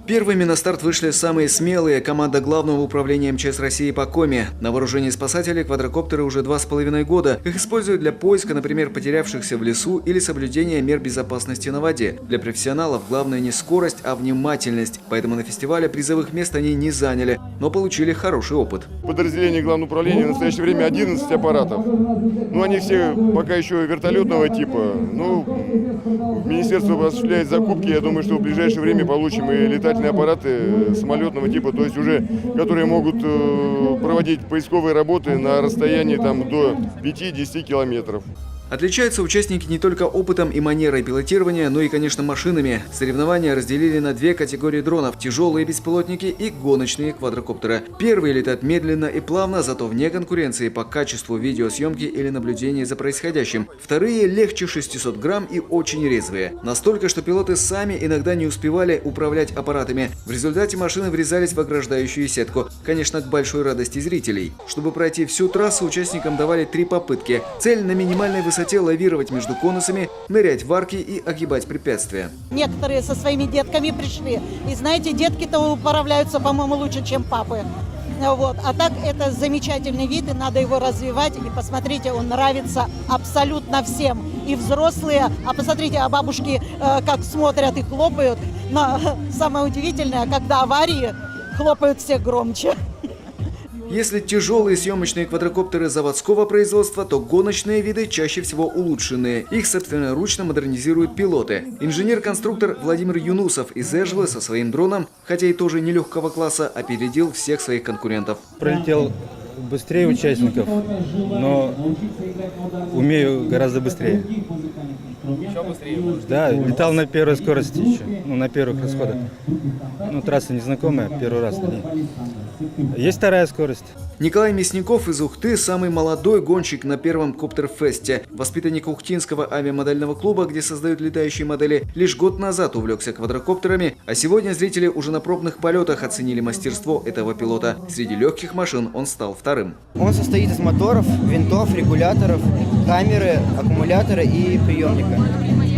Первыми на старт вышли самые смелые – команда Главного управления МЧС России по Коми. На вооружении спасателей квадрокоптеры уже 2,5 года. Их используют для поиска, например, потерявшихся в лесу или соблюдения мер безопасности на воде. Для профессионалов главное не скорость, а внимательность. Поэтому на фестивале призовых мест они не заняли, но получили хороший опыт. В подразделении Главного управления в настоящее время 11 аппаратов. Они все пока еще вертолетного типа. Министерство осуществляет закупки. Я думаю, что в ближайшее время получим и летательные аппараты самолетного типа, то есть уже, которые могут проводить поисковые работы на расстоянии до 5-10 километров. Отличаются участники не только опытом и манерой пилотирования, но и, конечно, машинами. Соревнования разделили на две категории дронов – тяжелые беспилотники и гоночные квадрокоптеры. Первые летают медленно и плавно, зато вне конкуренции по качеству видеосъемки или наблюдения за происходящим. Вторые легче 600 грамм и очень резвые. Настолько, что пилоты сами иногда не успевали управлять аппаратами. В результате машины врезались в ограждающую сетку. Конечно, к большой радости зрителей. Чтобы пройти всю трассу, участникам давали 3 попытки. Цель на минимальной высоте лавировать между конусами, нырять в арки и огибать препятствия. Некоторые со своими детками пришли. И знаете, детки-то управляются, по-моему, лучше, чем папы. А так это замечательный вид, и надо его развивать. И посмотрите, он нравится абсолютно всем. И взрослые, а посмотрите, а бабушки как смотрят и хлопают. Но самое удивительное, когда аварии, хлопают все громче. Если тяжелые съемочные квадрокоптеры заводского производства, то гоночные виды чаще всего улучшенные. Их собственноручно модернизируют пилоты. Инженер-конструктор Владимир Юнусов из Эжелы со своим дроном, хотя и тоже нелегкого класса, опередил всех своих конкурентов. Пролетел быстрее участников, но умею гораздо быстрее. Еще быстрее? Да, летал на первой скорости еще, на первых расходах. Трасса незнакомая, первый раз на ней. Есть вторая скорость. Николай Мясников из Ухты – самый молодой гонщик на первом Коптерфесте. Воспитанник Ухтинского авиамодельного клуба, где создают летающие модели, лишь год назад увлекся квадрокоптерами, а сегодня зрители уже на пробных полетах оценили мастерство этого пилота. Среди легких машин он стал вторым. Он состоит из моторов, винтов, регуляторов, камеры, аккумулятора и приемника.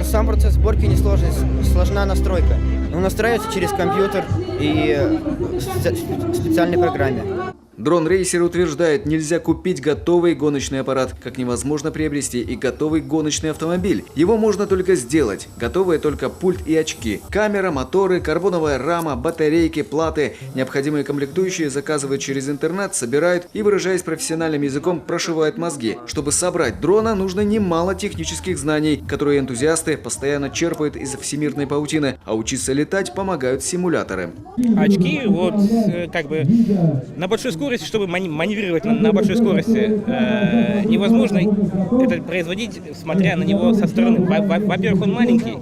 Сам процесс сборки несложный, сложна настройка. Он настраивается через компьютер и в специальной программе. Дрон-рейсер утверждает, нельзя купить готовый гоночный аппарат, как невозможно приобрести и готовый гоночный автомобиль. Его можно только сделать. Готовые только пульт и очки. Камера, моторы, карбоновая рама, батарейки, платы. Необходимые комплектующие заказывают через интернет, собирают и, выражаясь профессиональным языком, прошивают мозги. Чтобы собрать дрона, нужно немало технических знаний, которые энтузиасты постоянно черпают из всемирной паутины, а учиться летать помогают симуляторы. Очки, на большой скорости, чтобы маневрировать на большой скорости, невозможно это производить, смотря на него со стороны. Во-первых, он маленький,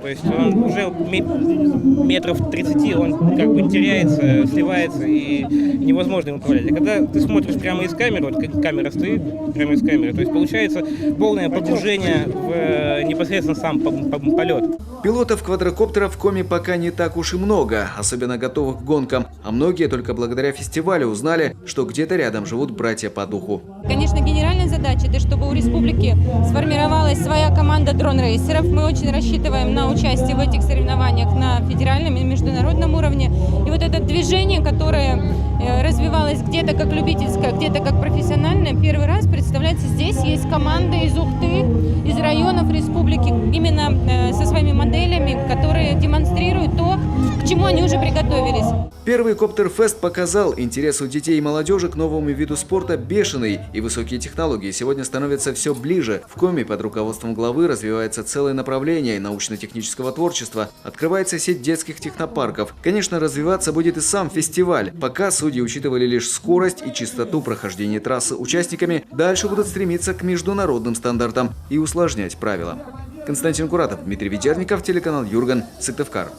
то есть он уже метров 30, он теряется, сливается, и невозможно им управлять. А когда ты смотришь прямо из камеры, камера стоит прямо из камеры, то есть получается полное погружение в непосредственно сам полет. Пилотов квадрокоптеров в Коми пока не так уж и много, особенно готовых к гонкам, а многие только благодаря фестивалю узнали, что где-то рядом живут братья по духу. Конечно, генеральная задача – это чтобы у республики сформировалась своя команда дрон-рейсеров. Мы очень рассчитываем на участие в этих соревнованиях на федеральном и международном уровне. И вот это движение, которое развивалось где-то как любительское, где-то как профессиональное, первый раз, представляется, здесь есть команда из Ухты, из районов республики, именно со своими моделями, которые демонстрируют то, к чему они уже приготовились. Первый Коптерфест показал, интерес у детей и молодежи к новому виду спорта бешеный, и высокие технологии сегодня становятся все ближе. В Коми под руководством главы развивается целое направление научно-технического творчества, открывается сеть детских технопарков. Конечно, развиваться будет и сам фестиваль. Пока судьи учитывали лишь скорость и чистоту прохождения трассы участниками, дальше будут стремиться к международным стандартам и усложнять правила. Константин Куратов, Дмитрий Ведерников, телеканал Юрган, Сыктывкар.